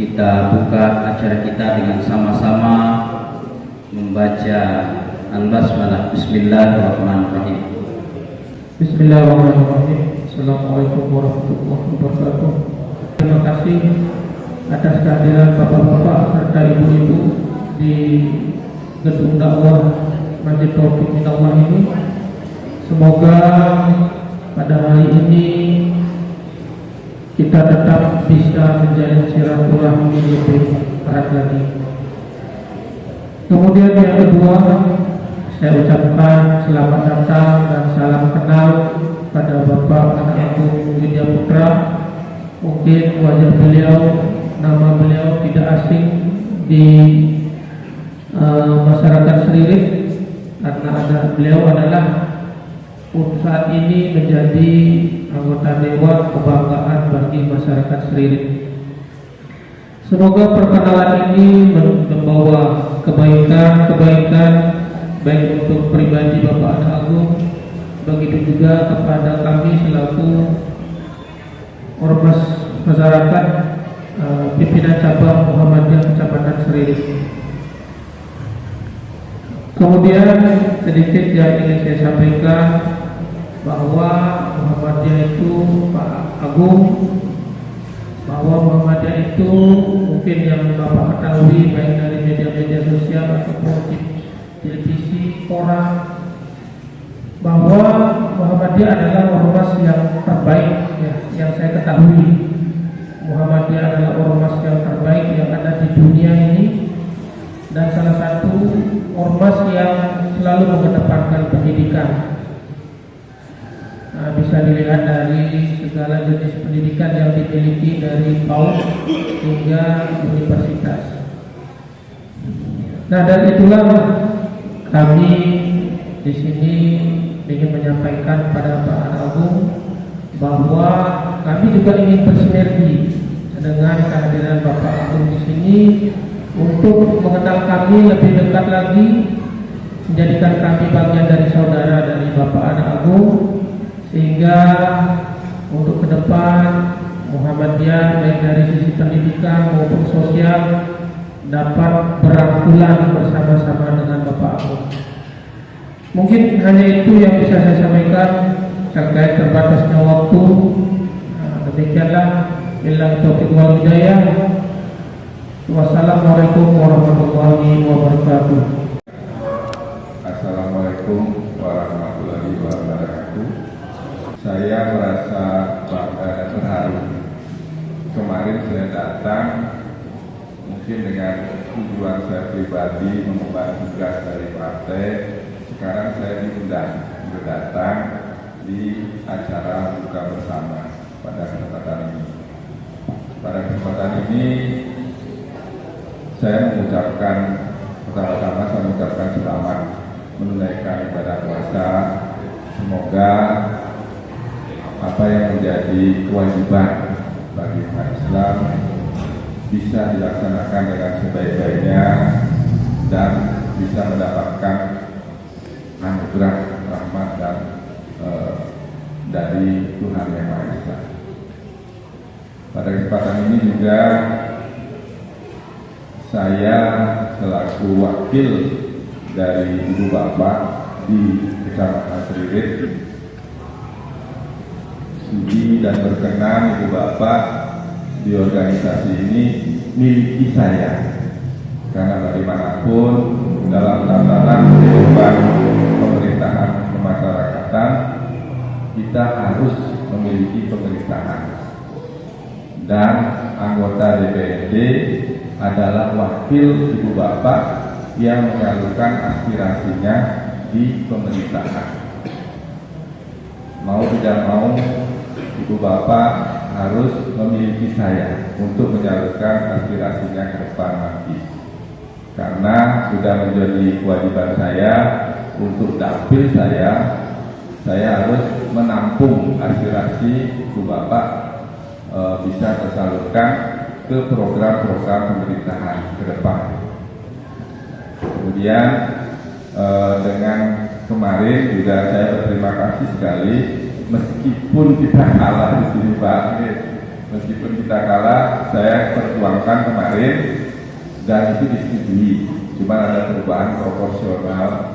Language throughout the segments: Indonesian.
kita buka acara kita dengan sama-sama membaca Al-Basmalah. Bismillahirrahmanirrahim. Bismillahirrahmanirrahim. Assalamualaikum warahmatullahi wabarakatuh. Terima kasih atas kehadiran bapak-bapak serta ibu-ibu di gedung dakwah Masjid Taufik Minallah ini. Semoga pada hari ini kita tetap bisa menjalin silaturahmi lebih erat lagi. Kemudian yang kedua, saya ucapkan selamat datang dan salam kenal pada Bapak Anak Agung Widya Putra. Mungkin wajah beliau, nama beliau tidak asing di masyarakat Seririt karena beliau adalah saat ini menjadi anggota dewan kebanggaan bagi masyarakat Seririt. Semoga perkenalan ini membawa kebaikan baik untuk pribadi Bapak Anak Agung, begitu juga kepada kami selaku ormas masyarakat pimpinan cabang Muhammadiyah Kecamatan Seririt. Kemudian sedikit yang ingin saya sampaikan bahwa Muhammadiyah itu Pak Agung, bahwa Muhammadiyah itu mungkin yang Bapak ketahui baik dari media-media sosial ataupun di televisi, koran, bahwa Muhammadiyah adalah ormas yang terbaik ya, yang saya ketahui. Muhammadiyah adalah ormas yang terbaik yang ada di dunia ini dan salah satu ormas yang selalu mengedepankan pendidikan. Nah, bisa dilihat dari segala jenis pendidikan yang dimiliki dari PAUD hingga universitas. Nah, dari itulah kami di sini ingin menyampaikan pada Pak Anak Agung bahwa kami juga ingin bersinergi dengan kehadiran Bapak Agung di sini untuk mengenal kami lebih dekat lagi, menjadikan kami bagian dari saudara dari Bapak Anak Agung, sehingga untuk ke depan Muhammadiyah baik dari sisi pendidikan maupun sosial dapat berangkulan bersama-sama dengan Bapak Agung. Mungkin hanya itu yang bisa saya sampaikan terkait terbatasnya waktu. Demikianlah, billahi taufiq wal hidayah. Wassalamualaikum warahmatullahi wabarakatuh. Assalamualaikum warahmatullahi wabarakatuh. Saya merasa bangga dan terharu. Kemarin saya datang mungkin dengan tujuan saya pribadi mengemban tugas dari partai. Sekarang saya diundang untuk datang di acara buka bersama pada kesempatan ini. Pada kesempatan ini saya mengucapkan, pertama-tama saya mengucapkan selamat menunaikan ibadah puasa. Semoga apa yang menjadi kewajiban bagi umat Islam bisa dilaksanakan dengan sebaik-baiknya dan bisa mendapatkan anugerah rahmat dan dari Tuhan Yang Maha Esa. Pada kesempatan ini juga saya selaku wakil dari Ibu Bapak di Kecamatan Seririt sudi dan berkenan Ibu Bapak di organisasi ini miliki saya, karena bagaimanapun dalam tatanan kehidupan pemerintahan kemasyarakatan kita harus memiliki pemerintahan, dan anggota DPRD adalah wakil Ibu Bapak yang menyalurkan aspirasinya di pemerintahan. Mau tidak mau, Ibu Bapak harus memiliki saya untuk menyalurkan aspirasinya ke depan nanti. Karena sudah menjadi kewajiban saya untuk dapil saya harus menampung aspirasi Ibu Bapak bisa tersalurkan ke program-program pemerintahan ke depan. Kemudian dengan kemarin juga saya berterima kasih sekali, meskipun kita kalah di sini Pak, Meskipun kita kalah, saya perjuangkan kemarin dan itu disetujui. Cuma ada perubahan proporsional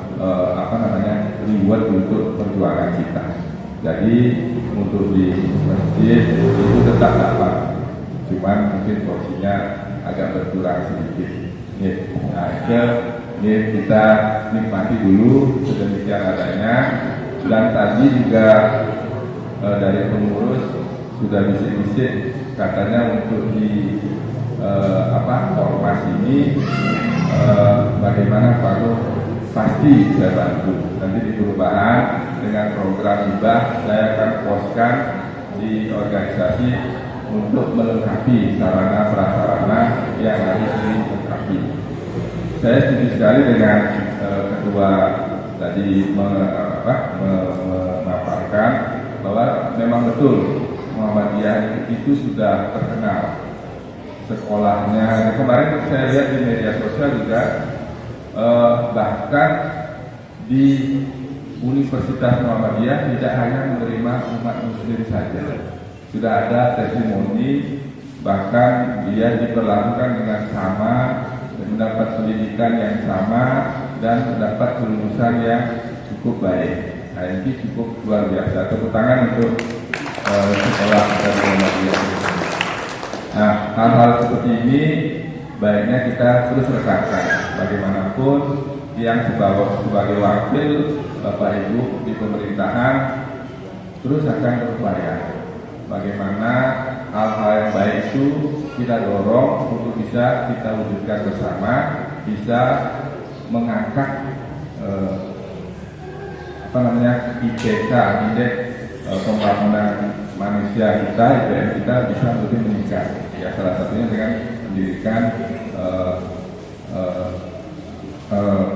reward untuk perjuangan kita. Jadi untuk di masjid itu tetap dapat, cuman mungkin porsinya agak berkurang sedikit. Nah, kita nikmati dulu sedemikian adanya. Dan tadi juga dari pengurus sudah bisik-bisik katanya untuk di ormas ini bagaimana Pak Nur, pasti saya bantu. Nanti di perubahan dengan program hibah saya akan poskan di organisasi untuk melengkapi sarana prasarana yang harus dilengkapi. Saya setuju sekali dengan ketua tadi memaparkan bahwa memang betul Muhammadiyah itu sudah terkenal sekolahnya. Kemarin saya lihat di media sosial juga bahkan di Universitas Muhammadiyah tidak hanya menerima umat muslim saja, sudah ada testimoni bahkan dia diperlakukan dengan sama, mendapat pendidikan yang sama dan mendapat kelulusan yang cukup baik. Nah, ini cukup luar biasa. Tepuk tangan untuk sekolah Muhammadiyah. Nah, hal-hal seperti ini baiknya kita terus rekankan. Bagaimanapun yang sebagai wakil Bapak Ibu di pemerintahan terus akan berupaya bagaimana hal-hal yang baik itu kita dorong untuk bisa kita wujudkan bersama, bisa mengangkat IPK, indeks pembangunan manusia kita, IPM kita bisa lebih meningkat. Ya, salah satunya dengan pendidikan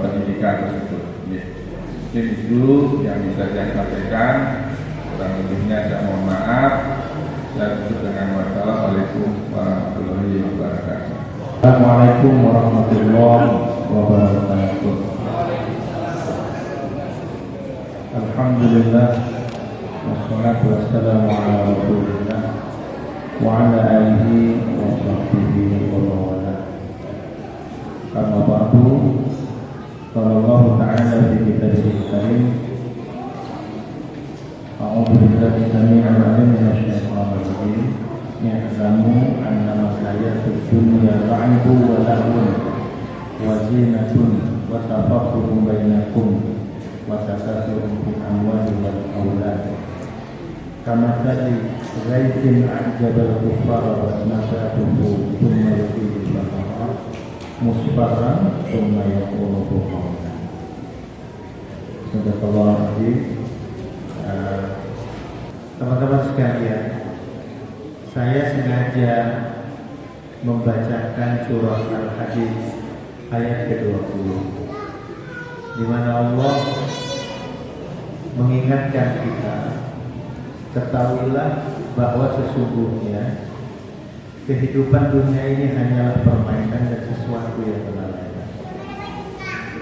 pendidikan tersebut. Mungkin itu yang bisa saya sampaikan. Kurang lebihnya saya mohon maaf. Saya tutup dengan wassalamualaikum warahmatullahi wabarakatuh. Assalamualaikum warahmatullahi wabarakatuh. Alhamdulillah wassalatu wassalamu ala Rasulillah wa ala alihi wa sahbihi wa mawala. Kama ba'du, qala Allah ta'ala fi kitabihil karim, a'udzu billahi samil 'alim minasy syaithanir rajim. Ya'lamu annama hayatud dunya la'ibun wa lahwun wa zinatun wa tafakhurun bainakum wa takathurun fil amwali wal aulad. Kamathali ghaitin a'jabal kuffara wa nabatuhu thumma yuhyihi al-ardha musfarran thumma yakunu hutama. Sadaqallahu alazim. Teman-teman sekalian, saya sengaja membacakan surah Al-Hadid ayat ke-20, di mana Allah mengingatkan kita, ketahuilah bahwa sesungguhnya kehidupan dunia ini hanyalah permainan dan sesuatu yang melalaikan,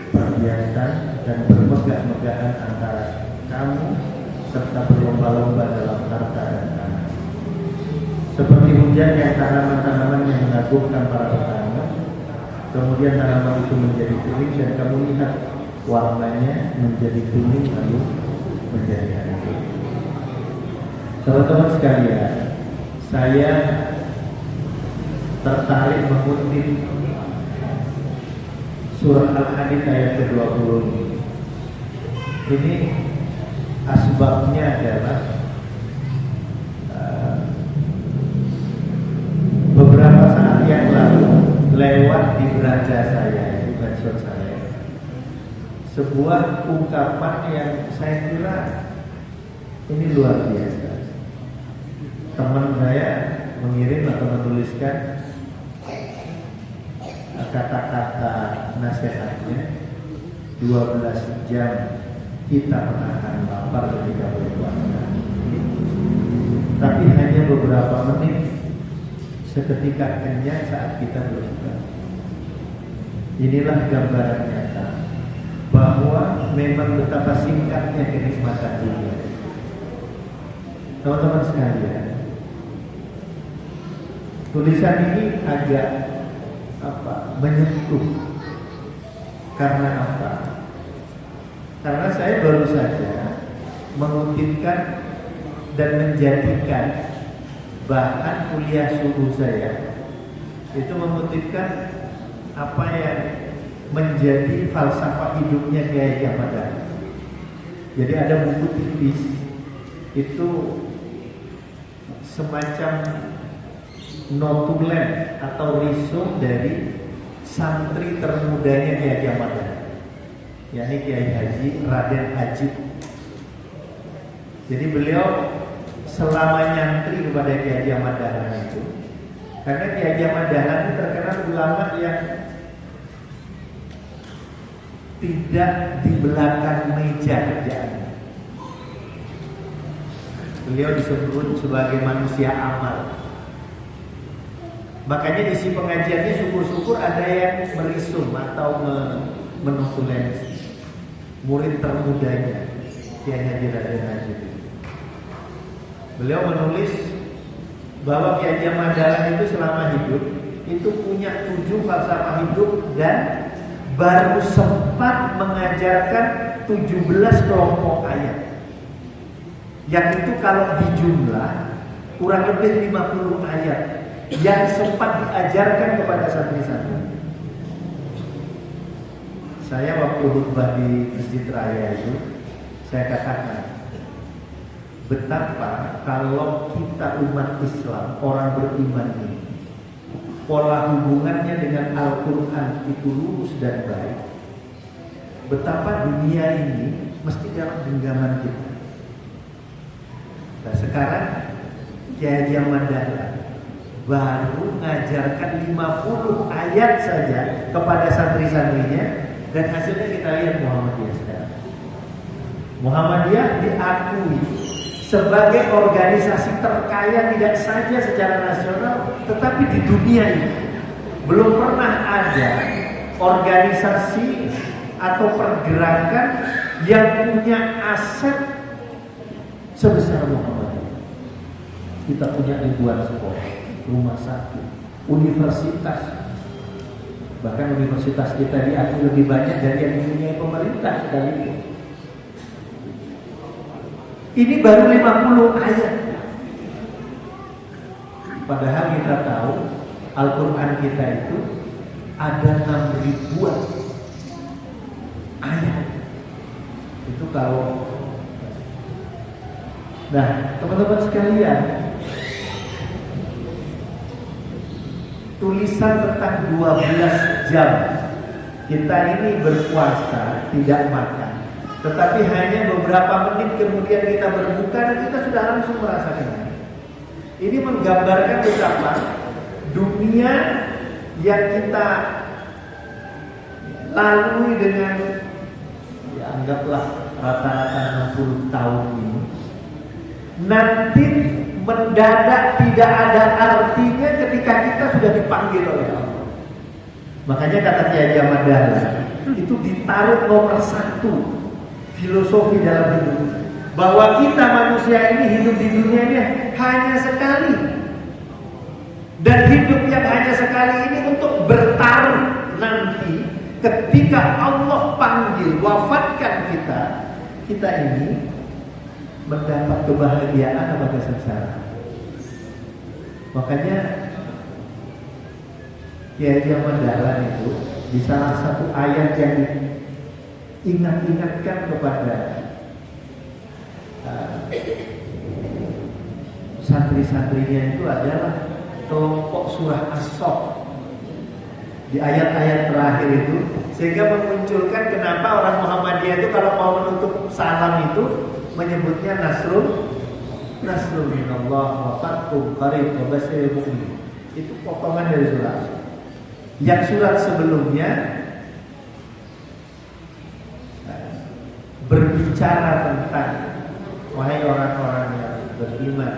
perhiasan dan bermegah-megahan antara kamu serta berlomba-lomba dalam harta dan tanah. Seperti hujan yang tanaman-tanaman yang mengagumkan para petani, kemudian tanaman itu menjadi kuning dan kamu lihat warnanya menjadi kuning lalu menjadi hancur. Teman-teman sekalian, saya tertarik mengutip surah Al-Hadid ayat ke-20 ini. Asbabnya adalah beberapa saat yang lalu lewat di beranda saya, di medsos saya, sebuah ungkapan yang saya kira ini luar biasa. Teman saya mengirim atau menuliskan kata-kata nasihatnya, 12 jam kita menahan lapar ketika berpuasa, tapi hanya beberapa menit seketika kenyang saat kita berbuka. Inilah gambaran nyata bahwa memang betapa singkatnya kenikmatan dunia. Teman-teman sekalian, Tulisan ini agak menyentuh. Karena apa? Karena saya baru saja mengutipkan dan menjadikan bahan kuliah subuh saya itu mengutipkan apa yang menjadi falsafah hidupnya Kiai Ahmad Dahlan. Jadi ada buku tipis itu semacam notulen atau risum dari santri termudanya Kiai Ahmad Dahlan, yakni Kiai Haji Raden Ajib. Jadi beliau selama nyantri kepada Kiai Ahmad Dahlan itu, karena Kiai Ahmad Dahlan itu terkenal ulama yang tidak di belakang meja kerjaannya. Beliau disebut sebagai manusia amal. Makanya isi pengajiannya syukur-syukur ada yang merisum atau menutulensi murid termudanya Kiai Haji Raden Ajib. Beliau menulis bahwa Kiai Ahmad Dahlan itu selama hidup itu punya 7 falsafah hidup dan baru sempat mengajarkan 17 kelompok ayat. Yang itu kalau dijumlah kurang lebih 50 ayat yang sempat diajarkan kepada santri-santri. Saya waktu khutbah di Masjid Raya itu saya katakan betapa kalau kita umat Islam, orang beriman ini, pola hubungannya dengan Al-Quran itu lurus dan baik, betapa dunia ini mesti dalam genggaman kita. Nah sekarang Kiai Ahmad Dahlan baru mengajarkan 50 ayat saja kepada santri-santrinya, dan hasilnya kita lihat Muhammadiyah sekarang. Muhammadiyah diakui sebagai organisasi terkaya tidak saja secara nasional, tetapi di dunia ini belum pernah ada organisasi atau pergerakan yang punya aset sebesar Muhammadiyah. Kita punya ribuan sekolah, rumah sakit, universitas. Bahkan universitas kita diakui lebih banyak dari yang dimiliki pemerintah sekalipun. Ini baru 50 ayat. Padahal kita tahu Al-Quran kita itu ada 6 ribuan ayat. Itu kalau. Nah, teman-teman sekalian, tulisan tentang 12 jam kita ini berpuasa tidak makan, tetapi hanya beberapa menit kemudian kita berbuka dan kita sudah langsung merasakan. Ini menggambarkan betapa dunia yang kita lalui dengan anggaplah rata-rata 60 tahun ini nanti mendadak tidak ada artinya ketika kita sudah dipanggil oleh Allah. Makanya kata Kiai Ahmad Dahlan itu ditaruh nomor 1 filosofi dalam hidup, bahwa kita manusia ini hidup di dunia ini hanya sekali, dan hidup yang hanya sekali ini untuk bertaruh nanti ketika Allah panggil wafatkan kita ini mendapat kebahagiaan atau kesengsaraan. Makanya Kiai Ahmad Dahlan itu di salah satu ayat yang diingat-ingatkan kepada santri-santrinya itu adalah kelompok surah As-Saff di ayat-ayat terakhir itu, sehingga memunculkan kenapa orang Muhammadiyah itu kalau mau menutup salam itu menyebutnya Nasrul minallah wa fathun qarib wa basyiril mu'minin. Itu potongan dari surah. Yang surat sebelumnya berbicara tentang wahai orang-orang yang beriman,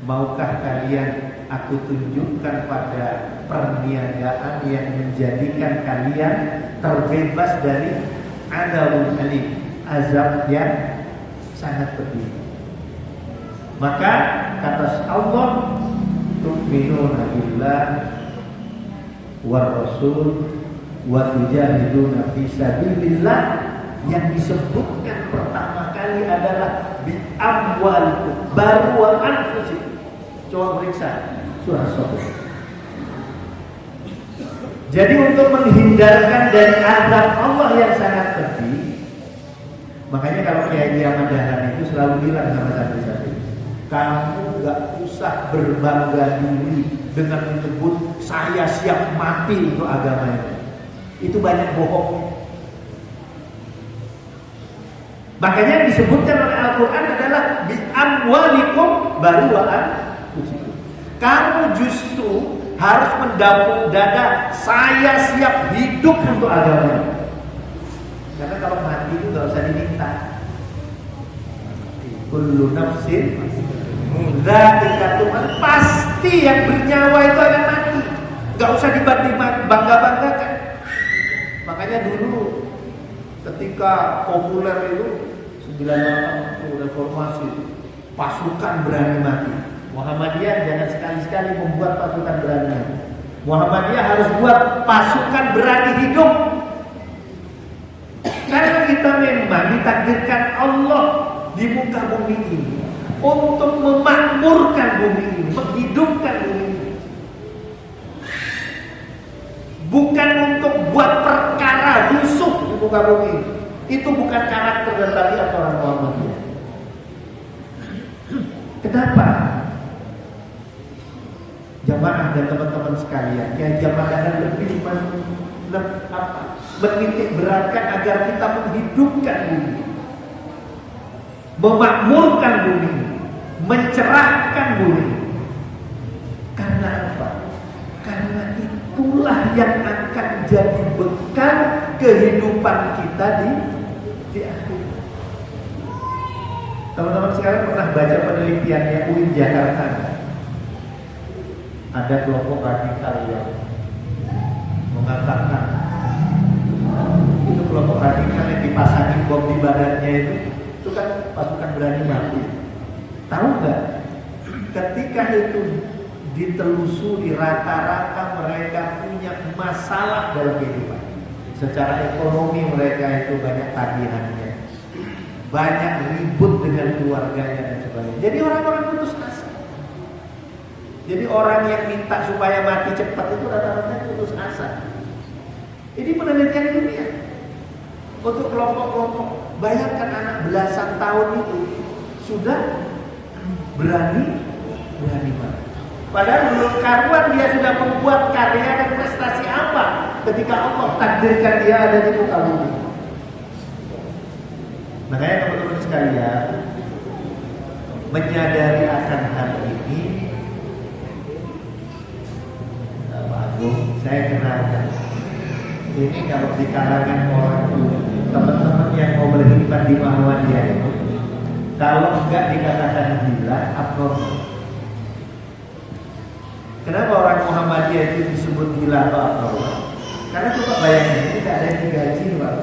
maukah kalian aku tunjukkan pada perniagaan yang menjadikan kalian terbebas dari adzabul alim, azab yang sangat pedih. Maka kata Allah, tu'minuna billah war rasul wa tujahiduna fi sabilillah, yang disebutkan pertama kali adalah bi amwalikum baru wa anfusikum. Coba periksa surah Shofar. Jadi untuk menghindarkan dari azab Allah yang sangat pedih, makanya kalau Kiai Ahmad Dahlan itu selalu bilang sama santri-santri, kamu gak usah berbangga diri dengan menyebut saya siap mati untuk agama ini. Itu banyak bohong. Makanya yang disebutkan oleh Al-Quran adalah bi amwalikum baru wa anfusikum. Kamu justru harus mendapuk dada, saya siap hidup untuk agama. Karena kalau mati itu gak usah diminta. Kullu nafsin dzaiqatul, pasti yang bernyawa itu akan mati. Gak usah dibangga-banggakan. Makanya dulu ketika populer itu 98 itu reformasi, pasukan berani mati. Muhammadiyah jangan sekali-sekali membuat pasukan berani mati. Muhammadiyah harus buat pasukan berani hidup. Karena kita memang ditakdirkan Allah di muka bumi ini untuk memakmurkan bumi ini, menghidupkan bumi ini. Bukan untuk buat perkara rusuh di muka bumi ini. Itu bukan karakter dan tabiat orang Muhammadiyah. Kenapa? Jamaah dan teman-teman sekalian, ya jamaah lebih menitik beratkan agar kita menghidupkan bumi, memakmurkan bumi, mencerahkan bumi. Karena apa? Karena itulah yang akan jadi bekal kehidupan kita di akhir. Teman-teman sekarang pernah baca penelitiannya UIN Jakarta? Ada kelompok radikal yang mengatakan itu kelompok radikal yang dipasangin bom di badannya itu kan pasukan berani mati. Tahu nggak? Ketika itu ditelusuri, rata-rata mereka punya masalah dalam kehidupan. Secara ekonomi mereka itu banyak tagihannya, banyak ribut dengan keluarganya dan sebagainya. Jadi orang-orang putus asa. Jadi orang yang minta supaya mati cepat itu rata-rata putus asa. Ini penelitian dunia. Untuk kelompok-kelompok, bayangkan anak belasan tahun itu sudah berani mati. Padahal belum karuan dia sudah membuat karya dan prestasi apa ketika Allah takdirkan dia ada di muka bumi. Makanya teman-teman sekalian, menyadari akan hal ini, Pak Agung, saya kenalkan. Ini kalau di kalangan orang tua, teman-teman yang mau berkhidmat di Muhammadiyah itu, kalau enggak dikatakan gila, abnormal. Kenapa orang Muhammadiyah itu disebut gila atau abnormal? Karena coba bayangin, ini tidak ada yang digaji, Pak.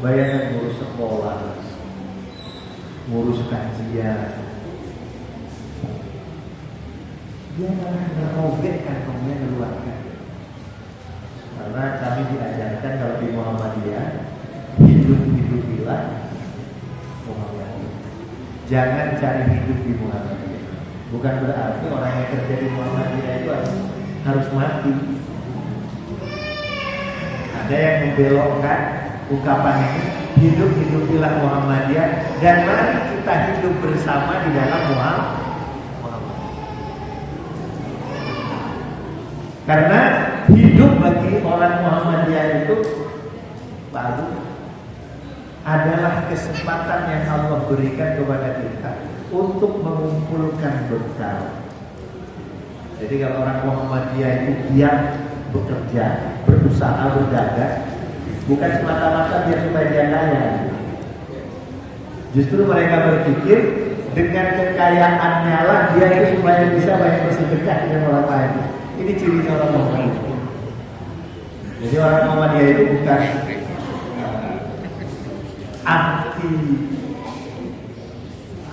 Bayangkan ngurus sekolah, ngurus kajian, dia malah ngerobek kantongnya keluarga. Karena kami diajarkan kalau di Muhammadiyah, hidup-hidupilah Muhammadiyah. Jangan cari hidup di Muhammadiyah. Bukan berarti orang yang kerja di Muhammadiyah itu harus mati. Ada yang membelokkan ungkapan ini, hidup-hidupilah Muhammadiyah, dan mari kita hidup bersama di dalam Muhammadiyah. Karena hidup bagi orang Muhammadiyah itu baru adalah kesempatan yang Allah berikan kepada kita untuk mengumpulkan bekal. Jadi kalau orang Muhammadiyah itu giat bekerja, berusaha, berdagang, bukan semata-mata biar supaya dia kaya. Justru mereka berpikir dengan kekayaannya lah dia itu supaya bisa banyak bersedekah dengan orang lain. Ini cirinya orang Muhammadiyah. Jadi orang Muhammadiyah itu bukan anti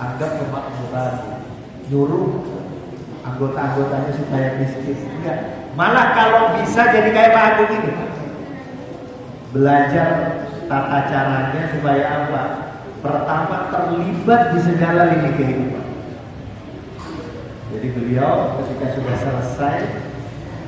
anggap kemakmuran, nyuruh anggota-anggotanya supaya miskin. Enggak. Malah kalau bisa jadi kayak Pak Agung ini, belajar tata caranya supaya apa? Pertama, terlibat di segala lini kehidupan. Jadi beliau ketika sudah selesai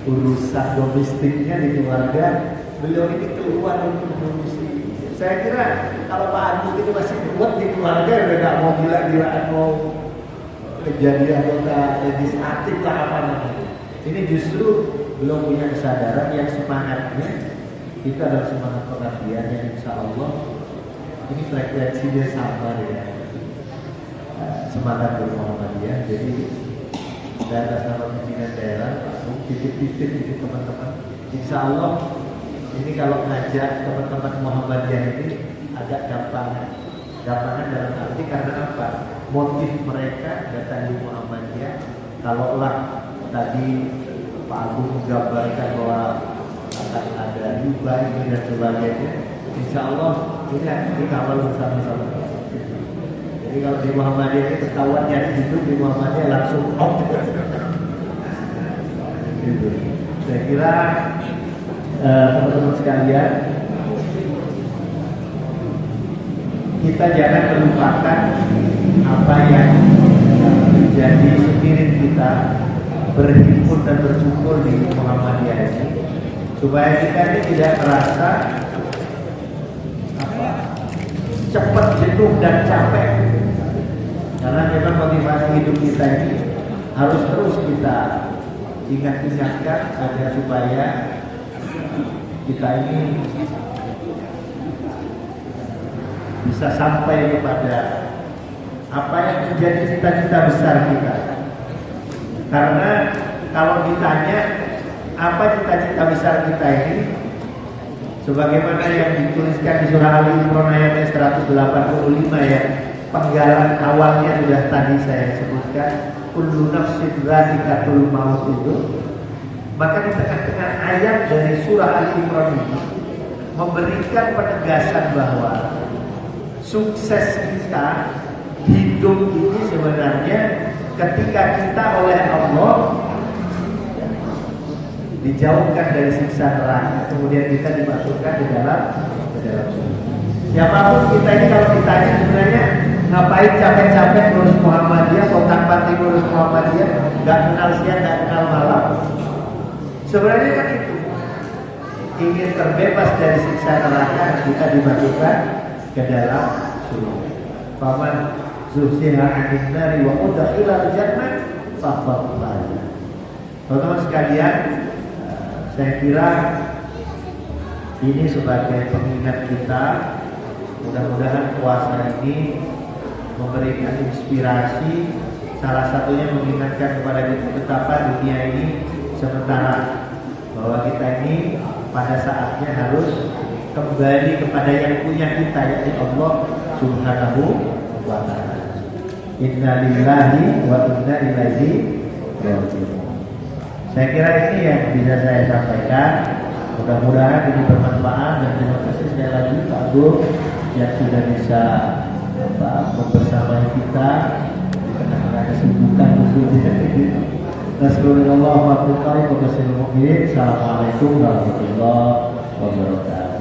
urusan domestiknya di keluarga, beliau ini keluar untuk mengurusi. Saya kira kalau Pak Agung itu masih kuat di keluarga, udah gak mau gila-gilaan, mau jadi anggota legislatif lah apa namanya. Ini justru belum punya kesadaran yang semangatnya itu adalah semangat pengabdian yang insya Allah ini frekuensinya sama ya, semangat bermuhammadiyah. Jadi dari atas nama pimpinan daerah, titip-titip itu teman-teman. Insya Allah ini kalau ngajak teman-teman Muhammadiyah ini agak gampangan dalam arti karena apa? Motif mereka datang di Muhammadiyah. Kalaulah tadi Pak Agung menggambarkan bahwa akan ada hibah ini dan sebagainya, insya Allah ini akan dikawal bersama-sama. Jadi kalau di Muhammadiyah ini ketahuan yang hidup di Muhammadiyah langsung gitu. Saya kira teman-teman sekalian, kita jangan melupakan apa yang menjadi spirit kita berhimpun dan bersyukur di Muhammadiyah ini, supaya kita ini tidak merasa cepat jenuh dan capek, karena memang motivasi hidup kita ini harus terus kita ingat-ingatkan agar supaya kita ini bisa sampai kepada apa yang menjadi cita-cita besar kita. Karena kalau ditanya apa cita-cita besar kita ini, sebagaimana yang dituliskan di surah Ali Imran ayat 185 ya, penggalan awalnya sudah tadi saya sebutkan, kullu nafsin dzaiqatul maut itu. Maka di tengah-tengah ayat dari surah Ali Imran ini memberikan penegasan bahwa sukses kita hidup ini sebenarnya ketika kita oleh Allah dijauhkan dari siksa neraka, kemudian kita dimasukkan ke dalam surga. Siapapun kita ini kalau ditanya sebenarnya ngapain capek-capek ngurus Muhammadiyah, kontak-pantik ngurus Muhammadiyah, nggak kenal siang, nggak kenal malam. Sebenarnya kan itu ingin terbebas dari siksa neraka, kita dimasukkan ke dalam surga. Faman zuhziha 'anil nari wa udkhilal jannah faqad faza. Teman-teman sekalian, saya kira ini sebagai pengingat kita. Mudah-mudahan puasa ini memberikan inspirasi, salah satunya mengingatkan kepada kita betapa dunia ini sementara, bahwa kita ini pada saatnya harus kembali kepada yang punya kita, yaitu Allah Subhanahu wa ta'ala. Inna lillahi wa inna ilaihi raji'un. Saya kira ini yang bisa saya sampaikan. Mudah-mudahan ini bermanfaat, dan terima kasih sekali lagi Pak Agung yang sudah bisa membersamai kita di tengah-tengah kesibukan khususnya. Assalamualaikum warahmatullahi wabarakatuh.